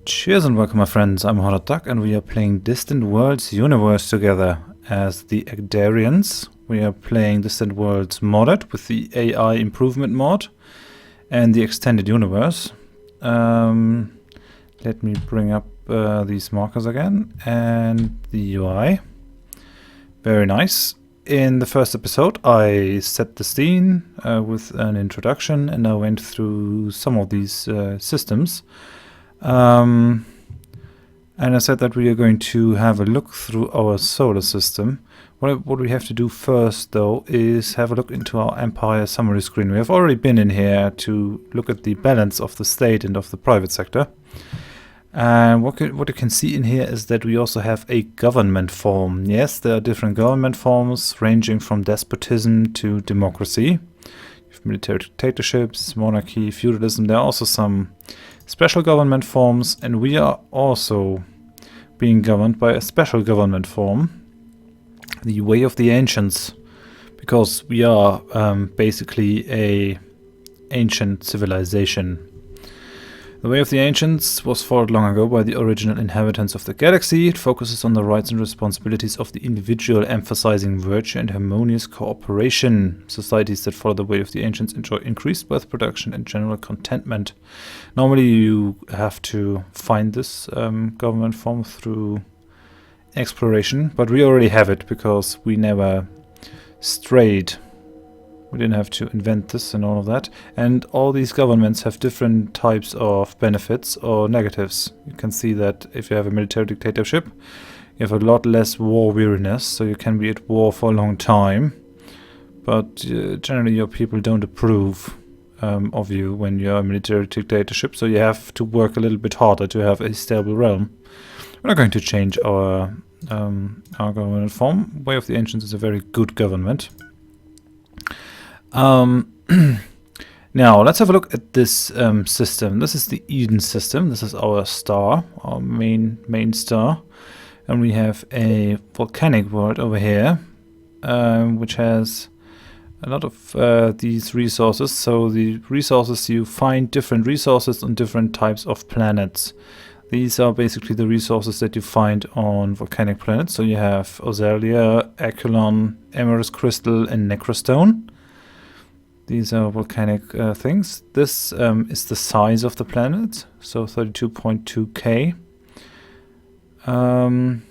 Cheers and welcome, my friends. I'm Hot Duck and we are playing Distant Worlds Universe together as the Ackdarians. We are playing Distant Worlds modded with the AI improvement mod and the extended universe. Let me bring up these markers again and the UI. Very nice. In the first episode I set the scene with an introduction and I went through some of these systems. And I said that we are going to have a look through our solar system. What we have to do first, though, is have a look into our Empire summary screen. We have already been in here to look at the balance of the state and of the private sector. And what you can see in here is that we also have a government form. Yes, there are different government forms ranging from despotism to democracy. You have military dictatorships, monarchy, feudalism. There are also some special government forms, and we are also being governed by a special government form, the Way of the Ancients, because we are basically a ancient civilization. The Way of the Ancients was fought long ago by the original inhabitants of the galaxy. It focuses on the rights and responsibilities of the individual, emphasizing virtue and harmonious cooperation. Societies that follow the Way of the Ancients enjoy increased wealth production and general contentment. Normally you have to find this government form through exploration, but we already have it because we never strayed. We didn't have to invent this and all of that. And all these governments have different types of benefits or negatives. You can see that if you have a military dictatorship, you have a lot less war weariness, so you can be at war for a long time. But generally your people don't approve of you when you're a military dictatorship, so you have to work a little bit harder to have a stable realm. We're not going to change our government form. Way of the Ancients is a very good government. Now let's have a look at this system. This is the Eden system. This is our star, our main star, and we have a volcanic world over here, which has a lot of these resources. So the resources, you find different resources on different types of planets. These are basically the resources that you find on volcanic planets. So you have Ozalia, Aculon, Emerald Crystal, and Necrostone. These are volcanic things. This is the size of the planet, so 32.2K. And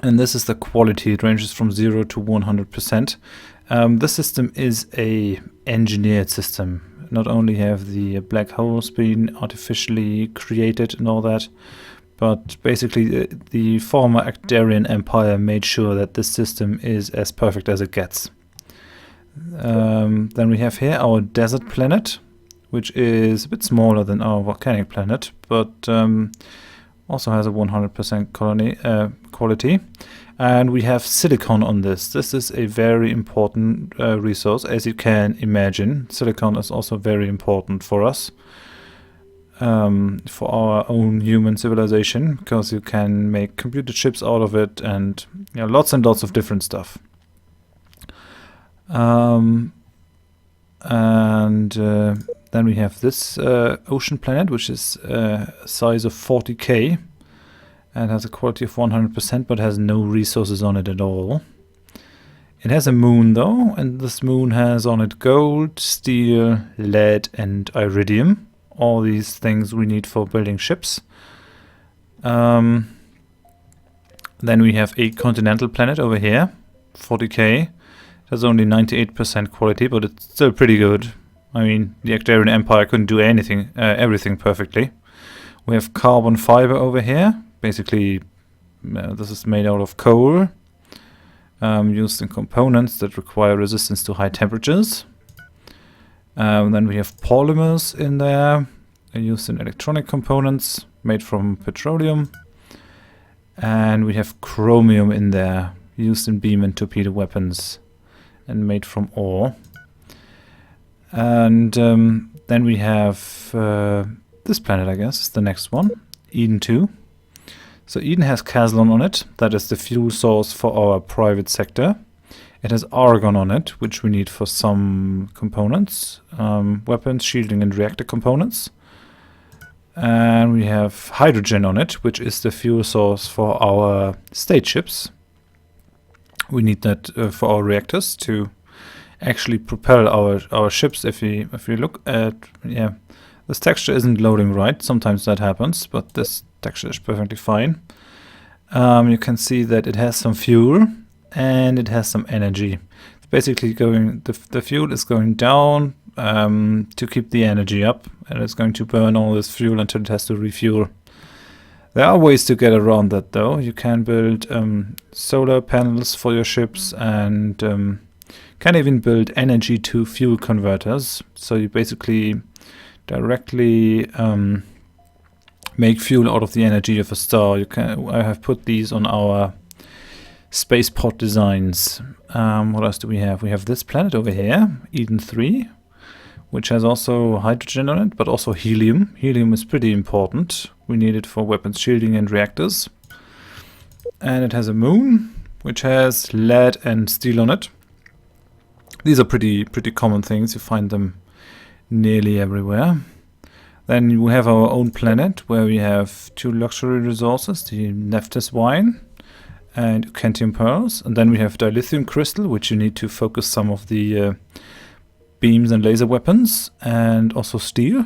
this is the quality. It ranges from 0 to 100%. This system is a engineered system. Not only have the black holes been artificially created and all that, but basically the former Ackdarian Empire made sure that this system is as perfect as it gets. Then we have here our desert planet, which is a bit smaller than our volcanic planet, but also has a 100% quality. And we have silicon on this. This is a very important resource, as you can imagine. Silicon is also very important for us, for our own human civilization, because you can make computer chips out of it and lots and lots of different stuff. Then we have this ocean planet, which is a size of 40K and has a quality of 100%, but has no resources on it at all. It has a moon though, and this moon has on it gold, steel, lead, and iridium. All these things we need for building ships. Then we have a continental planet over here, 40K. Has only 98% quality, but it's still pretty good. I mean, the Ackdarian Empire couldn't do everything perfectly. We have carbon fiber over here. Basically, this is made out of coal, used in components that require resistance to high temperatures. Then we have polymers in there, used in electronic components, made from petroleum. And we have chromium in there, used in beam and torpedo weapons, and made from ore. And then we have this planet, I guess, is the next one, Eden 2. So Eden has Caslon on it. That is the fuel source for our private sector. It has argon on it, which we need for some components, weapons, shielding, and reactor components. And we have hydrogen on it, which is the fuel source for our state ships. We need that for our reactors to actually propel our ships. If we look at, yeah, this texture isn't loading right. Sometimes that happens, but this texture is perfectly fine. You can see that it has some fuel and it has some energy. It's basically going, the fuel is going down to keep the energy up, and it's going to burn all this fuel until it has to refuel. There are ways to get around that though. You can build solar panels for your ships, and can even build energy to fuel converters. So you basically directly make fuel out of the energy of a star. I have put these on our spaceport designs. What else do we have? We have this planet over here, Eden 3, which has also hydrogen on it, but also helium. Helium is pretty important. We need it for weapons shielding and reactors. And it has a moon, which has lead and steel on it. These are pretty common things. You find them nearly everywhere. Then we have our own planet, where we have 2 luxury resources, the Nephthys wine and Ucantium pearls. And then we have dilithium crystal, which you need to focus some of the beams and laser weapons, and also steel.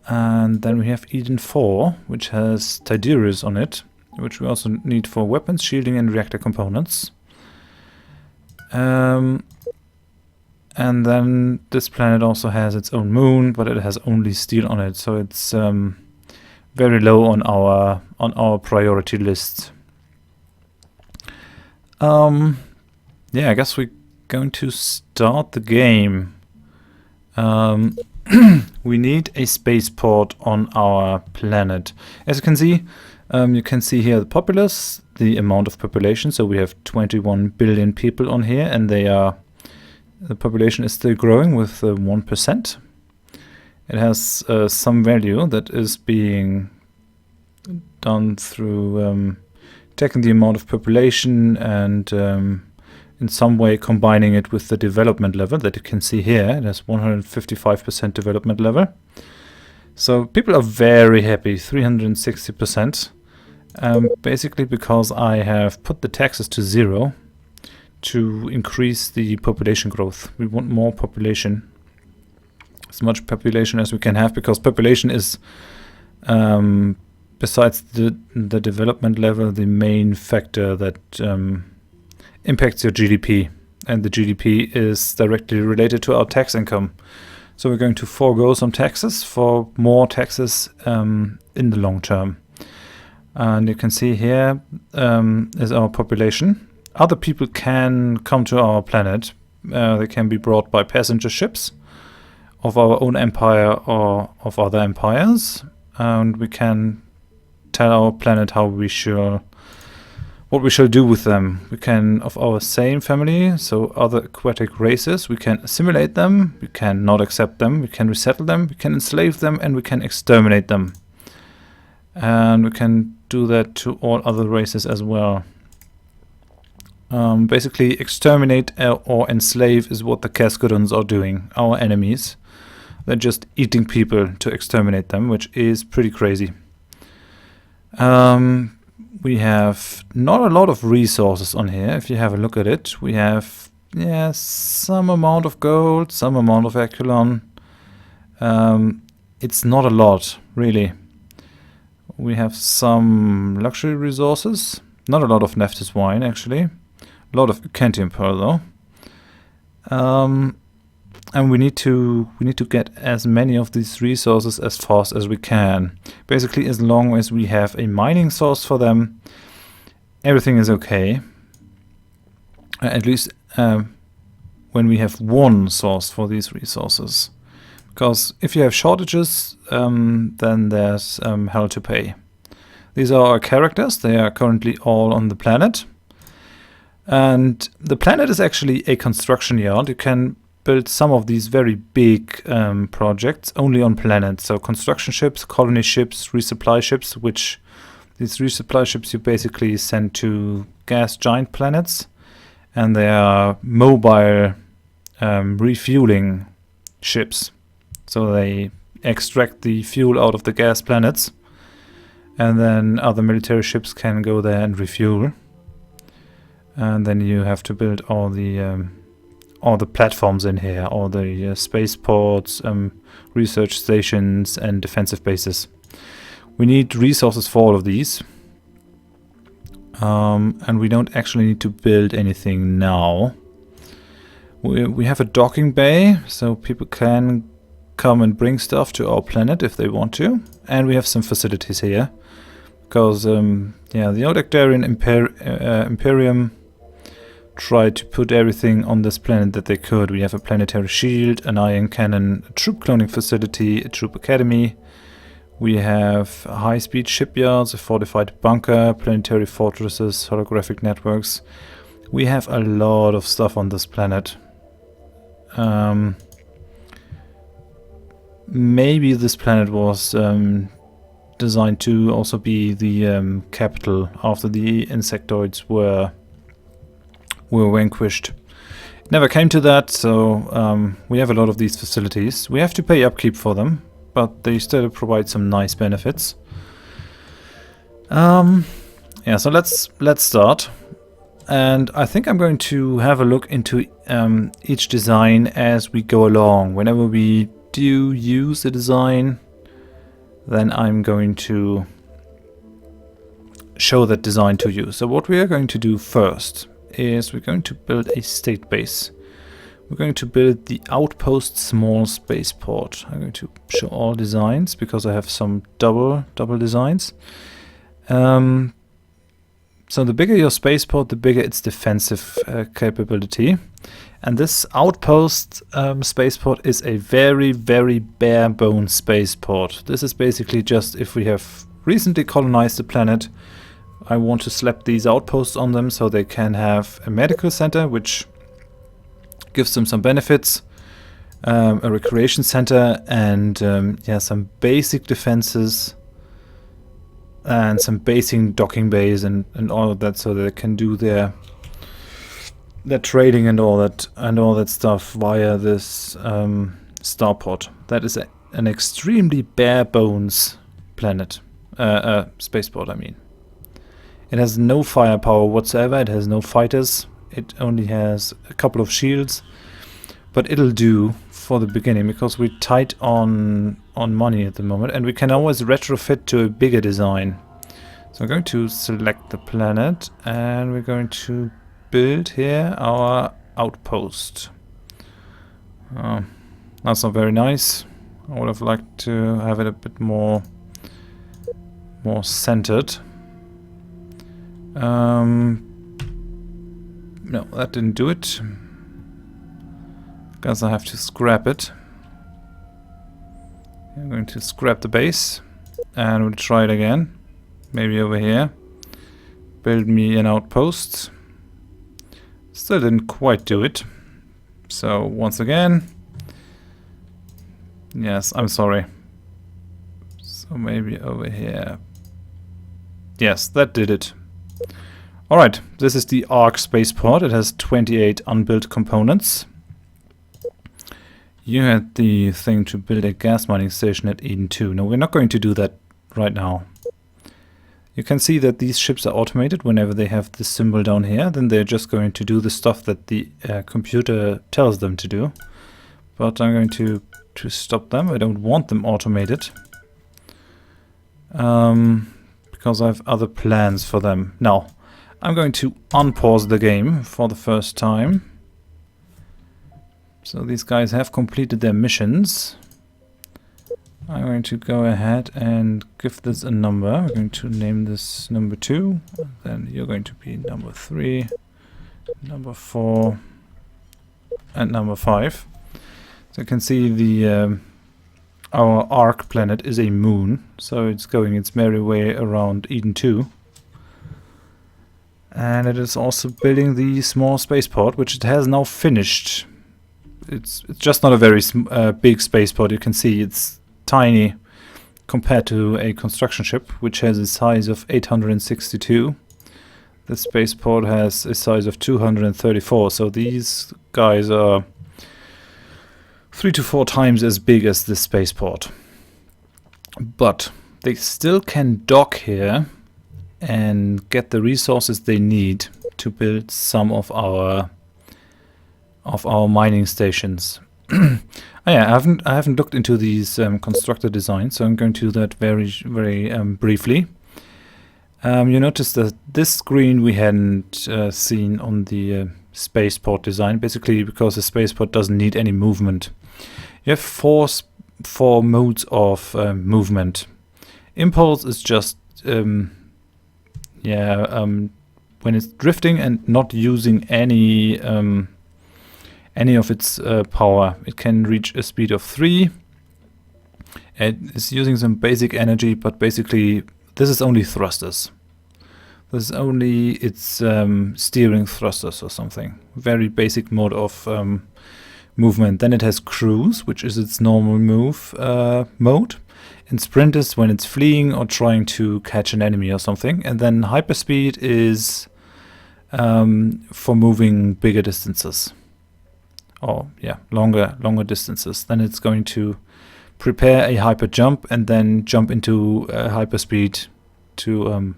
And then we have Eden 4, which has Tidyrus on it, which we also need for weapons, shielding and reactor components. And then this planet also has its own moon, but it has only steel on it, so it's very low on our priority list. Yeah, I guess we're going to start the game. We need a spaceport on our planet. As you can see here the populace, the amount of population. So we have 21 billion people on here, and the population is still growing with 1%. It has some value that is being done through taking the amount of population and in some way combining it with the development level that you can see here. It has 155% development level. So people are very happy, 360%. Basically because I have put the taxes to 0 to increase the population growth. We want more population, as much population as we can have, because population is, besides the development level, the main factor that impacts your GDP, and the GDP is directly related to our tax income. So we're going to forego some taxes for more taxes in the long term. And you can see here is our population. Other people can come to our planet. They can be brought by passenger ships of our own empire or of other empires, and we can tell our planet what we shall do with them. We can, of our same family, so other aquatic races, we can assimilate them, we can not accept them, we can resettle them, we can enslave them, and we can exterminate them. And we can do that to all other races as well. Basically, exterminate or enslave is what the Keskudons are doing, our enemies. They're just eating people to exterminate them, which is pretty crazy. We have not a lot of resources on here. If you have a look at it, we have some amount of gold, some amount of Aculon. It's not a lot, really. We have some luxury resources, not a lot of Nephthys wine actually. A lot of Ucantium pearl though. And we need to get as many of these resources as fast as we can. Basically, as long as we have a mining source for them, everything is okay. At least when we have one source for these resources. Because if you have shortages, then there's hell to pay. These are our characters. They are currently all on the planet. And the planet is actually a construction yard. You can build some of these very big projects only on planets. So construction ships, colony ships, resupply ships, which these resupply ships you basically send to gas giant planets. And they are mobile refueling ships. So they extract the fuel out of the gas planets, and then other military ships can go there and refuel. And then you have to build all the platforms in here, all the spaceports, research stations, and defensive bases. We need resources for all of these. And we don't actually need to build anything now. We have a docking bay, so people can come and bring stuff to our planet if they want to. And we have some facilities here. Because, yeah, the old Ackdarian Imperium tried to put everything on this planet that they could. We have a planetary shield, an ion cannon, a troop cloning facility, a troop academy. We have high-speed shipyards, a fortified bunker, planetary fortresses, holographic networks. We have a lot of stuff on this planet. Maybe this planet was designed to also be the capital after the insectoids were vanquished. It never came to that, so we have a lot of these facilities. We have to pay upkeep for them, but they still provide some nice benefits. Yeah, so let's start. And I think I'm going to have a look into each design as we go along. Whenever we do use a design, then I'm going to show that design to you. So what we are going to do first is we're going to build a state base. We're going to build the outpost small spaceport. I'm going to show all designs because I have some double designs. So the bigger your spaceport, the bigger its defensive capability. And this outpost spaceport is a very, very bare bones spaceport. This is basically just if we have recently colonized the planet, I want to slap these outposts on them so they can have a medical center, which gives them some benefits, a recreation center, and yeah, some basic defenses and some basic docking bays and all of that, so that they can do their trading and all that stuff via this starport. That is an extremely bare bones planet, spaceport. I mean, it has no firepower whatsoever. It has no fighters. It only has a couple of shields, but it'll do for the beginning because we're tight on money at the moment, and we can always retrofit to a bigger design. So I'm going to select the planet, and we're going to build here our outpost. That's not very nice. I would have liked to have it a bit more centered. No, that didn't do it. Guess I have to scrap it. I'm going to scrap the base and we'll try it again. Maybe over here. Build me an outpost. Still didn't quite do it. So once again. Yes, I'm sorry. So maybe over here. Yes, that did it. Alright, this is the Arc spaceport. It has 28 unbuilt components. You had the thing to build a gas mining station at Eden 2. No, we're not going to do that right now. You can see that these ships are automated whenever they have this symbol down here. Then they're just going to do the stuff that the computer tells them to do. But I'm going to stop them. I don't want them automated. Because I have other plans for them. Now, I'm going to unpause the game for the first time. So these guys have completed their missions. I'm going to go ahead and give this a number. We're going to name this number 2. Then you're going to be number 3, number 4, and number 5. So you can see the our Arc planet is a moon, so it's going its merry way around Eden 2. And it is also building the small spaceport, which it has now finished. It's just not a very big spaceport. You can see it's tiny compared to a construction ship, which has a size of 862. The spaceport has a size of 234, so these guys are 3 to 4 times as big as this spaceport. but they still can dock here and get the resources they need to build some of our mining stations. Oh yeah, I haven't looked into these constructor designs, so I'm going to do that very briefly. You notice that this screen we hadn't seen on the spaceport design, basically because the spaceport doesn't need any movement. You have four modes of movement. Impulse is just when it's drifting and not using any of its power. It can reach a speed of 3. It is using some basic energy, but basically this is only thrusters. This is only its steering thrusters or something. Very basic mode of movement. Then it has cruise, which is its normal mode. And sprint is when it's fleeing or trying to catch an enemy or something. And then hyperspeed is for moving bigger distances. Or yeah, longer distances. Then it's going to prepare a hyper jump and then jump into hyperspeed to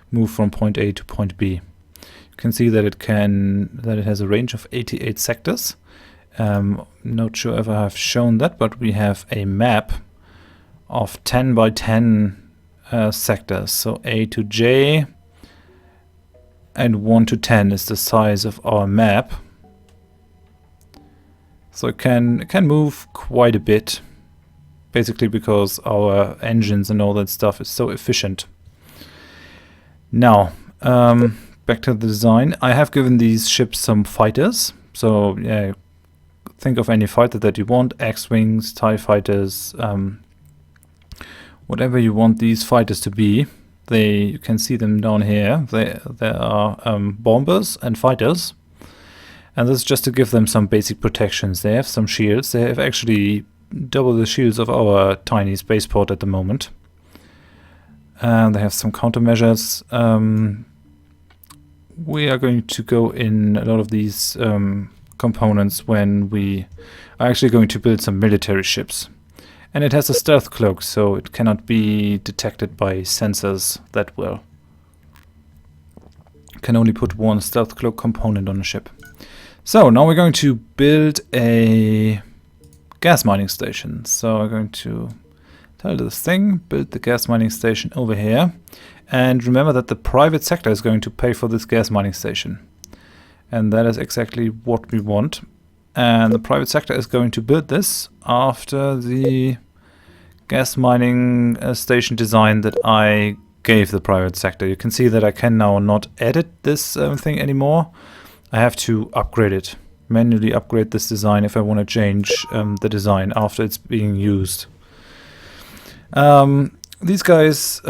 move from point A to point B. You can see that it has a range of 88 sectors. Not sure if I have shown that, but we have a map of 10 by 10 sectors. So A to J and 1 to 10 is the size of our map. So it can move quite a bit, basically because our engines and all that stuff is so efficient. Now, back to the design. I have given these ships some fighters. So yeah, think of any fighter that you want, X-Wings, TIE fighters, whatever you want these fighters to be. You can see them down here. They are bombers and fighters. And this is just to give them some basic protections. They have some shields. They have actually double the shields of our tiny spaceport at the moment. And they have some countermeasures. We are going to go in a lot of these components when we are actually going to build some military ships. And it has a stealth cloak, so it cannot be detected by sensors that well. You can only put one stealth cloak component on a ship. So now we're going to build a gas mining station. So I'm going to tell this thing, build the gas mining station over here. And remember that the private sector is going to pay for this gas mining station. And that is exactly what we want. And the private sector is going to build this after the gas mining station design that I gave the private sector. You can see that I can now not edit this thing anymore. I have to upgrade it, manually upgrade this design if I want to change the design after it's being used. These guys,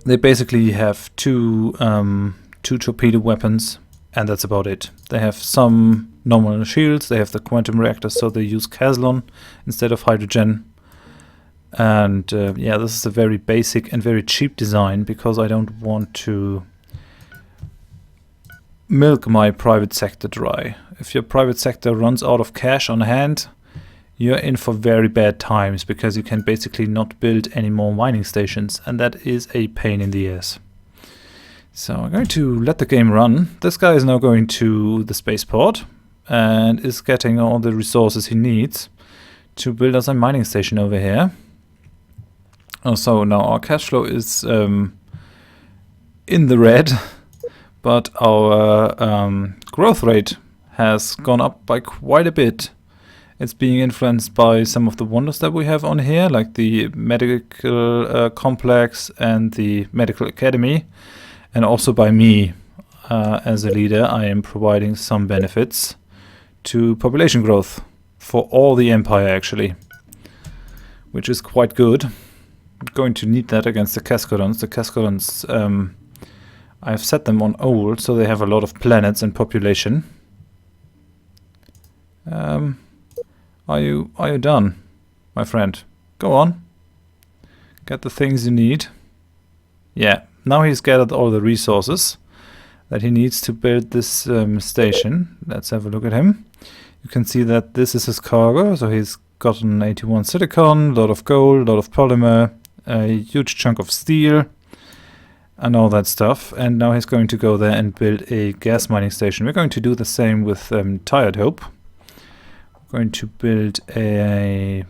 they basically have two torpedo weapons, and that's about it. They have some normal shields, they have the quantum reactors, so they use Keskudon instead of hydrogen. And yeah, this is a very basic and very cheap design because I don't want to milk my private sector dry. If your private sector runs out of cash on hand, you're in for very bad times because you can basically not build any more mining stations, and that is a pain in the ass. So I'm going to let the game run. This guy is now going to the spaceport and is getting all the resources he needs to build us a mining station over here. So now our cash flow is in the red, but our growth rate has gone up by quite a bit. It's being influenced by some of the wonders that we have on here, like the medical complex and the medical academy, and also by me as a leader. I am providing some benefits to population growth for all the empire actually, which is quite good. I'm going to need that against the Keskudons. The Keskudons, I've set them on old, so they have a lot of planets and population. Are you done, my friend? Go on. Get the things you need. Yeah, now he's gathered all the resources that he needs to build this station. Let's have a look at him. You can see that this is his cargo, so he's gotten 81 silicon, a lot of gold, a lot of polymer, a huge chunk of steel, and all that stuff. And now he's going to go there and build a gas mining station. We're going to do the same with Tired Hope. We're going to build a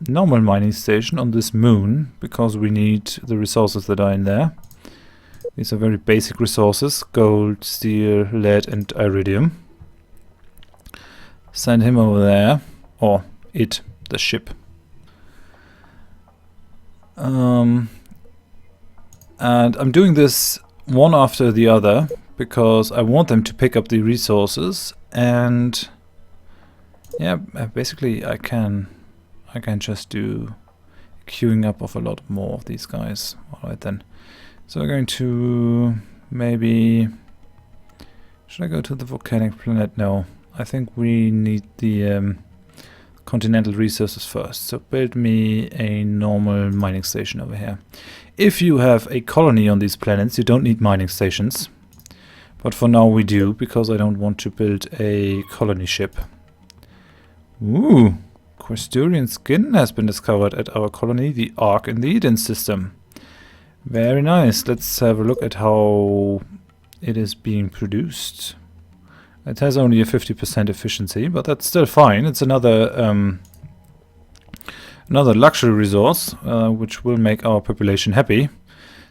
normal mining station on this moon, because we need the resources that are in there. These are very basic resources: gold, steel, lead, and iridium. Send him over there, or it, the ship. And I'm doing this one after the other because I want them to pick up the resources, and yeah, basically I can just do queuing up of a lot more of these guys. Alright then. So we're going to maybe... Should I go to the volcanic planet? No. I think we need the continental resources first. So build me a normal mining station over here. If you have a colony on these planets, you don't need mining stations. But for now we do, because I don't want to build a colony ship. Ooh! Keskudon skin has been discovered at our colony, the Ark in the Eden system. Very nice. Let's have a look at how it is being produced. It has only a 50% efficiency, but that's still fine. It's another luxury resource, which will make our population happy.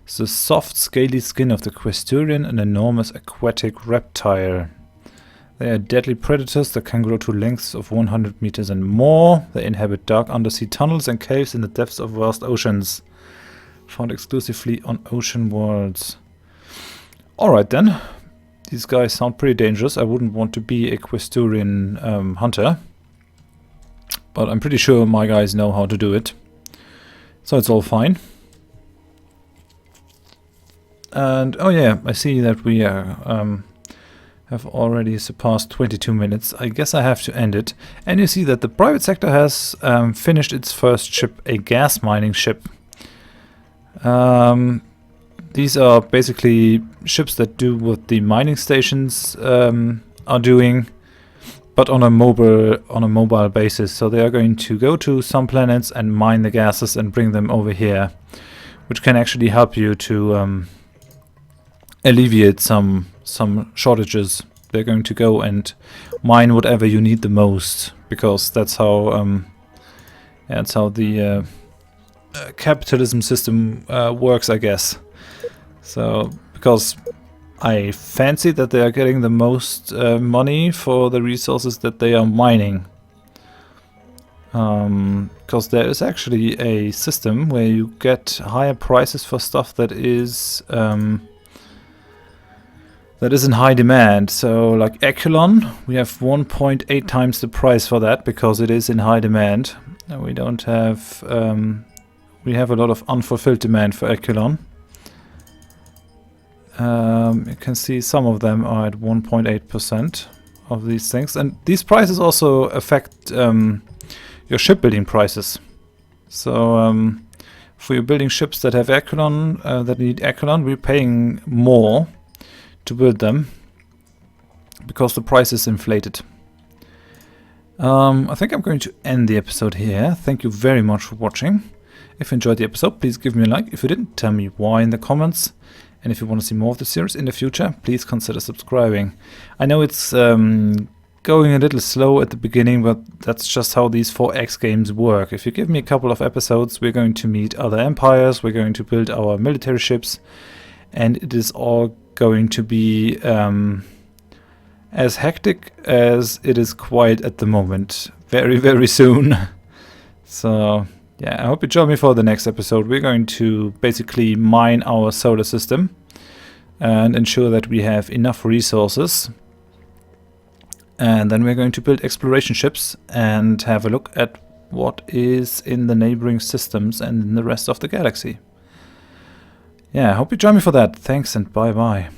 It's the soft, scaly skin of the Keskudon, an enormous aquatic reptile. They are deadly predators that can grow to lengths of 100 meters and more. They inhabit dark undersea tunnels and caves in the depths of vast oceans. Found exclusively on ocean worlds. Alright then. These guys sound pretty dangerous. I wouldn't want to be a Keskudon hunter. But I'm pretty sure my guys know how to do it. So it's all fine. And oh yeah, I see that we have already surpassed 22 minutes. I guess I have to end it. And you see that the private sector has finished its first ship, a gas mining ship. These are basically ships that do what the mining stations are doing, but on a mobile basis. So they are going to go to some planets and mine the gases and bring them over here, which can actually help you to alleviate some shortages. They're going to go and mine whatever you need the most, because that's how the capitalism system works, I guess. So, because I fancy that they are getting the most money for the resources that they are mining. Because there is actually a system where you get higher prices for stuff that is in high demand. So, like Echelon, we have 1.8 times the price for that because it is in high demand. And we don't have we have a lot of unfulfilled demand for Echelon. You can see some of them are at 1.8% of these things, and these prices also affect your shipbuilding prices. So for you building ships that have Echelon, that need Echelon, we're paying more to build them because the price is inflated. I think I'm going to end the episode here. Thank you very much for watching. If you enjoyed the episode, please give me a like. If you didn't, tell me why in the comments. And if you want to see more of the series in the future, please consider subscribing. I know it's going a little slow at the beginning, but that's just how these 4X games work. If you give me a couple of episodes, we're going to meet other empires, we're going to build our military ships, and it is all going to be as hectic as it is quiet at the moment. Very, very soon. So... yeah, I hope you join me for the next episode. We're going to basically mine our solar system and ensure that we have enough resources. And then we're going to build exploration ships and have a look at what is in the neighboring systems and in the rest of the galaxy. Yeah, I hope you join me for that. Thanks and bye-bye.